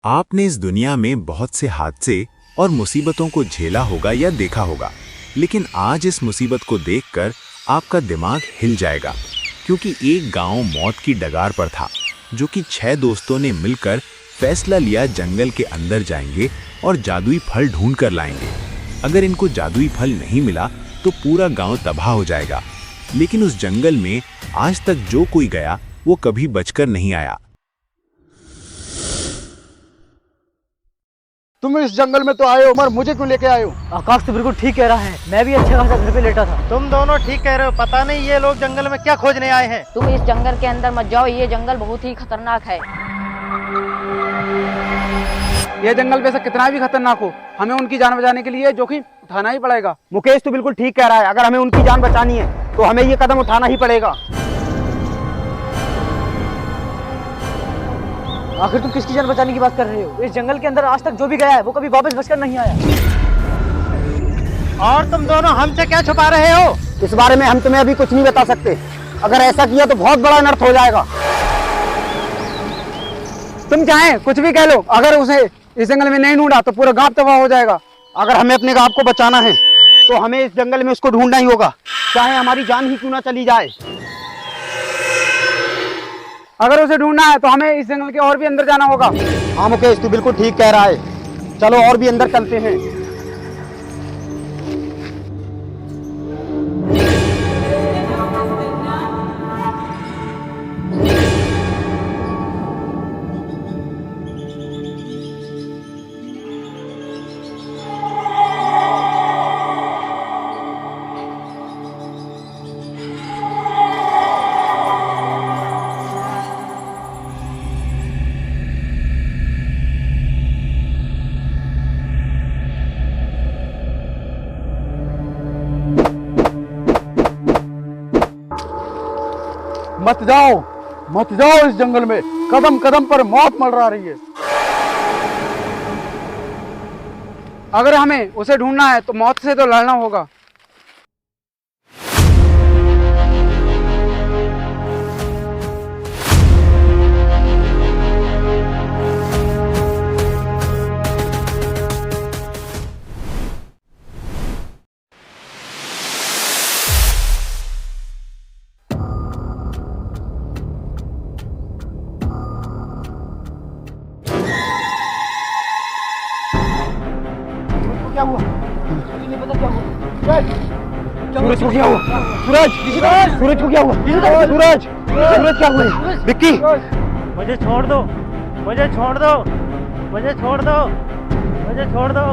आपने इस दुनिया में बहुत से हादसे और मुसीबतों को झेला होगा या देखा होगा, लेकिन आज इस मुसीबत को देखकर आपका दिमाग हिल जाएगा, क्योंकि एक गांव मौत की डगार पर था, जो कि 6 दोस्तों ने मिलकर फैसला लिया जंगल के अंदर जाएंगे और जादुई फल ढूंढ कर लाएंगे। अगर इनको जादुई फल नहीं मिला तो पूरा गांव तबाह हो जाएगा। लेकिन उस जंगल में आज तक जो कोई गया वो कभी बचकर नहीं आया। तुम इस जंगल में तो आए हो, मगर मुझे क्यों लेके आए हो? आकाश तो बिल्कुल ठीक कह रहा है, मैं भी अच्छा खासा घर पे लेटा था। तुम दोनों ठीक कह रहे हो। पता नहीं ये लोग जंगल में क्या खोजने आए हैं। तुम इस जंगल के अंदर मत जाओ, ये जंगल बहुत ही खतरनाक है। ये जंगल वैसे कितना भी खतरनाक हो, हमें उनकी जान बचाने के लिए जोखिम उठाना ही पड़ेगा। मुकेश तो बिल्कुल ठीक कह रहा है, अगर हमें उनकी जान बचानी है तो हमें ये कदम उठाना ही पड़ेगा। आखिर तुम किसकी जान बचाने की बात कर रहे हो? इस जंगल के अंदर आज तक जो भी गया है वो कभी वापस बचकर नहीं आया। और तुम दोनों हमसे क्या छुपा रहे हो? इस बारे में हम तुम्हें अभी कुछ नहीं बता सकते। अगर ऐसा किया तो बहुत बड़ा अनर्थ हो जाएगा। तुम चाहे कुछ भी कह लो, अगर उसे इस जंगल में नहीं ढूंढा तो पूरा गांव तबाह हो जाएगा। अगर हमें अपने गांव को बचाना है तो हमें इस जंगल में उसको ढूंढना ही होगा, चाहे हमारी जान ही क्यों ना चली जाए। अगर उसे ढूंढना है तो हमें इस जंगल के और भी अंदर जाना होगा। हाँ मुकेश, तू बिल्कुल ठीक कह रहा है। चलो और भी अंदर चलते हैं। मत जाओ इस जंगल में, कदम कदम पर मौत मंडरा रही है। अगर हमें उसे ढूंढना है तो मौत से तो लड़ना होगा। क्या हुआ? मुझे नहीं पता क्या हुआ। सूरज को क्या हुआ? सूरज को क्या हुआ? सूरज क्या हुआ? विक्की, मुझे छोड़ दो, मुझे छोड़ दो, मुझे छोड़ दो, मुझे छोड़ दो।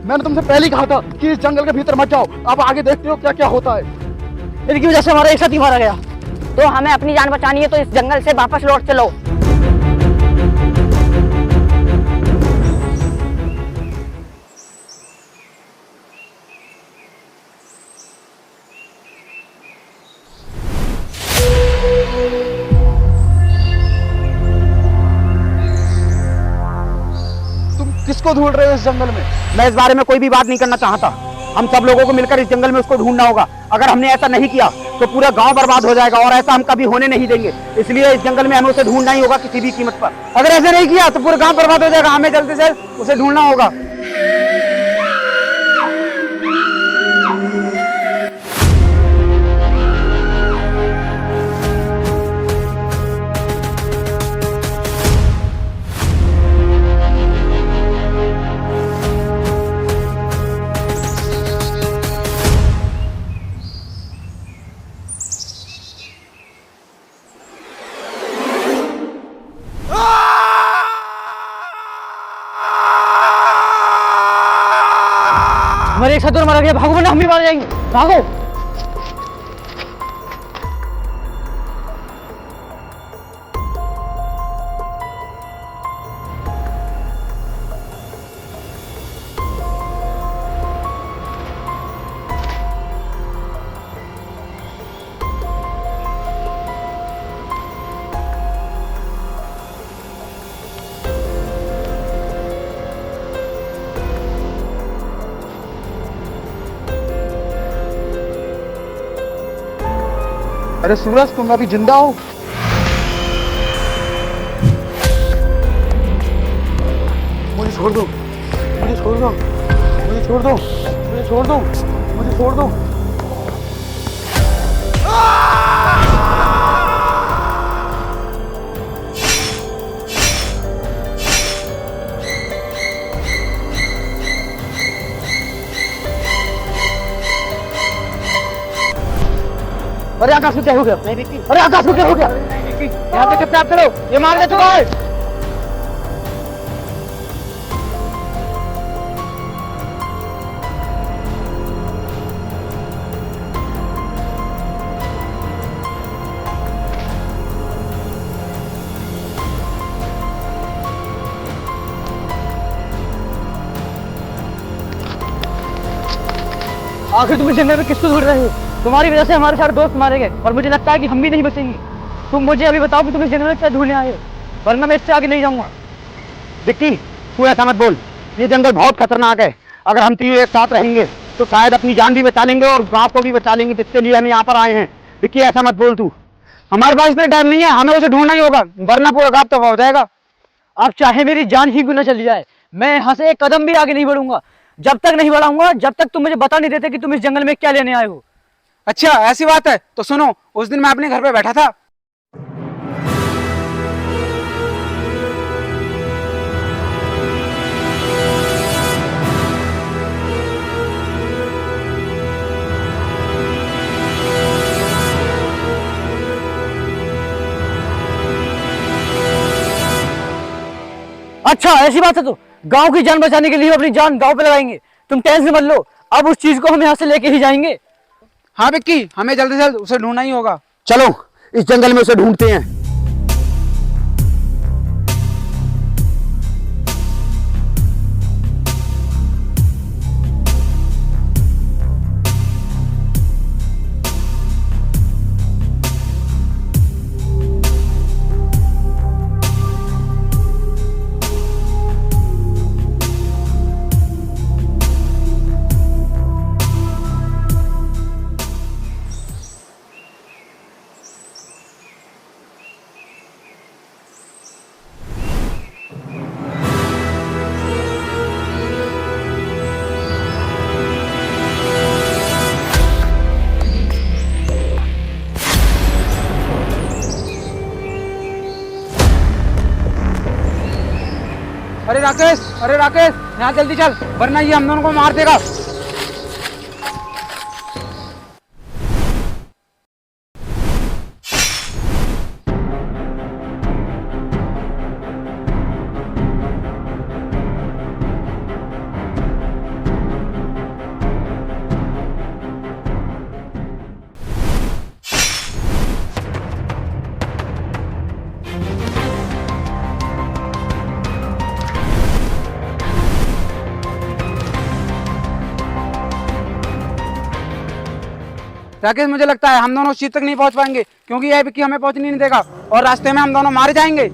मैंने तुमसे पहले ही कहा था कि इस जंगल के भीतर मत जाओ। अब आगे देखते हो क्या क्या होता है। इनकी वजह से हमारा एक साथ ही मारा गया। तो हमें अपनी जान बचानी है, तो इस जंगल से वापस लौट चलो। किसको ढूंढ रहे हो इस जंगल में? मैं इस बारे में कोई भी बात नहीं करना चाहता। हम सब लोगों को मिलकर इस जंगल में उसको ढूंढना होगा। अगर हमने ऐसा नहीं किया तो पूरा गांव बर्बाद हो जाएगा, और ऐसा हम कभी होने नहीं देंगे। इसलिए इस जंगल में हमें उसे ढूंढना ही होगा किसी भी कीमत पर। अगर ऐसा नहीं किया तो पूरा गांव बर्बाद हो जाएगा। हमें जल्दी से उसे ढूंढना होगा। हमारे एक साथ और मारा गया। भागो वरना हम भी मार जाएंगे। भागो। अरे सूरज, तुम अभी जिंदा हो? मुझे छोड़ दो, मुझे छोड़ दो, मुझे छोड़ दो, मुझे छोड़ दो, मुझे छोड़ दो। अरे आकाश को क्या हो गया? अरे आकाश को क्या हो गया? यहाँ पे कितना करो, ये मार ले चुका है। आखिर तुम इस जंगल में किसको ढूंढ रहे हो? तुम्हारी वजह से हमारे सारे दोस्त मारे गए और मुझे लगता है कि हम भी नहीं बचेंगे। तुम मुझे अभी बताओ कि तुम इस जंगल में क्या ढूंढने आए हो, वरना मैं इससे आगे नहीं जाऊंगा। विक्की, तू ऐसा मत बोल, ये जंगल बहुत खतरनाक है। अगर हम तीनों एक साथ रहेंगे तो शायद अपनी जान भी बचा लेंगे और गांव को भी बचा लेंगे, जिसके लिए हम यहाँ पर आए हैं। विक्की, ऐसा मत बोल तू। हमारे पास इतना टाइम नहीं है, हमें उसे ढूंढना ही होगा, वरना पूरा गांव तबाह हो जाएगा। अब चाहे मेरी जान ही क्यों न चली जाए, मैं यहाँ से एक कदम भी आगे नहीं बढ़ूंगा। जब तक नहीं बढ़ाऊंगा, जब तक तुम मुझे बता नहीं देते कि तुम इस जंगल में क्या लेने आए हो। अच्छा, ऐसी बात है तो सुनो, उस दिन मैं अपने घर पे बैठा था। अच्छा, ऐसी बात है तो गांव की जान बचाने के लिए अपनी जान गांव पे लगाएंगे। तुम टेंशन मत लो, अब उस चीज को हम यहाँ से लेके ही जाएंगे। हाँ विक्की, हमें जल्द से जल्द उसे ढूंढना ही होगा। चलो इस जंगल में उसे ढूंढते हैं। अरे राकेश, यहाँ जल्दी चल, वरना ये हम दोनों को मार देगा। राकेश, मुझे लगता है हम दोनों उस चीज तक नहीं पहुंच पाएंगे, क्योंकि यह विक्की हमें पहुंचने नहीं देगा और रास्ते में हम दोनों मारे जाएंगे।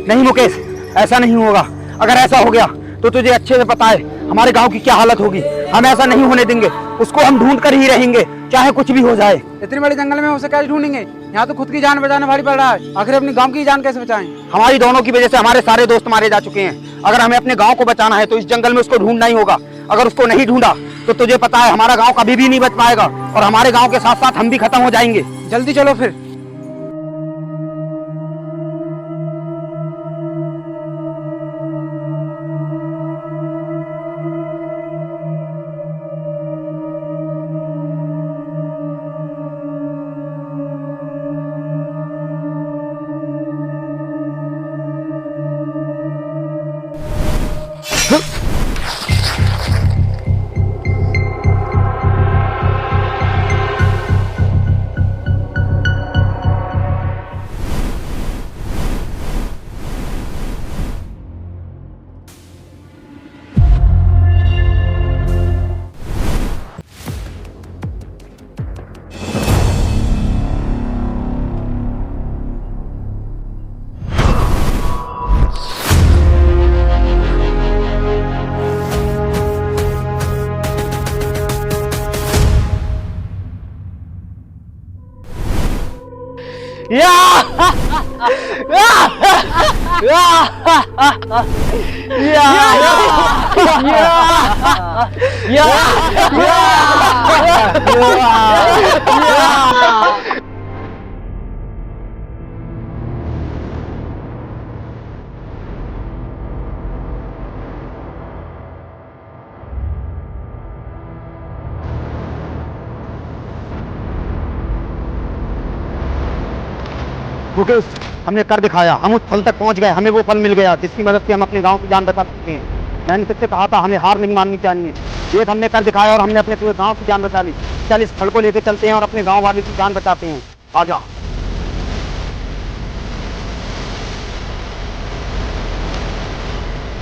नहीं मुकेश, ऐसा नहीं होगा। अगर ऐसा हो गया तो तुझे अच्छे से पता है हमारे गांव की क्या हालत होगी। हम ऐसा नहीं होने देंगे, उसको हम ढूंढ कर ही रहेंगे, चाहे कुछ भी हो जाए। इतनी बड़ी जंगल में उसे कैसे ढूंढेंगे? यहाँ तो खुद की जान बचाना भारी पड़ रहा है, आखिर अपनी गांव की जान कैसे बचाएं? हमारी दोनों की वजह से हमारे सारे दोस्त मारे जा चुके हैं। अगर हमें अपने गांव को बचाना है तो इस जंगल में उसको ढूंढना ही होगा। अगर उसको नहीं ढूंढा तो तुझे पता है हमारा गांव कभी भी नहीं बच पाएगा और हमारे गांव के साथ साथ हम भी खत्म हो जाएंगे। जल्दी चलो फिर। मुकेश, हमने कर दिखाया, हम उस फल तक पहुंच गए, हमें वो फल मिल गया जिसकी मदद से हम अपने गांव की जान बचा सकते हैं। मैंने तुझसे कहा था हमें हार नहीं माननी चाहिए। ये हमने कर दिखाया और हमने अपने पूरे गांव की जान बचा ली। चल इस फल को लेकर चलते हैं और अपने गांव वाले की जान बचाते हैं। आ जा।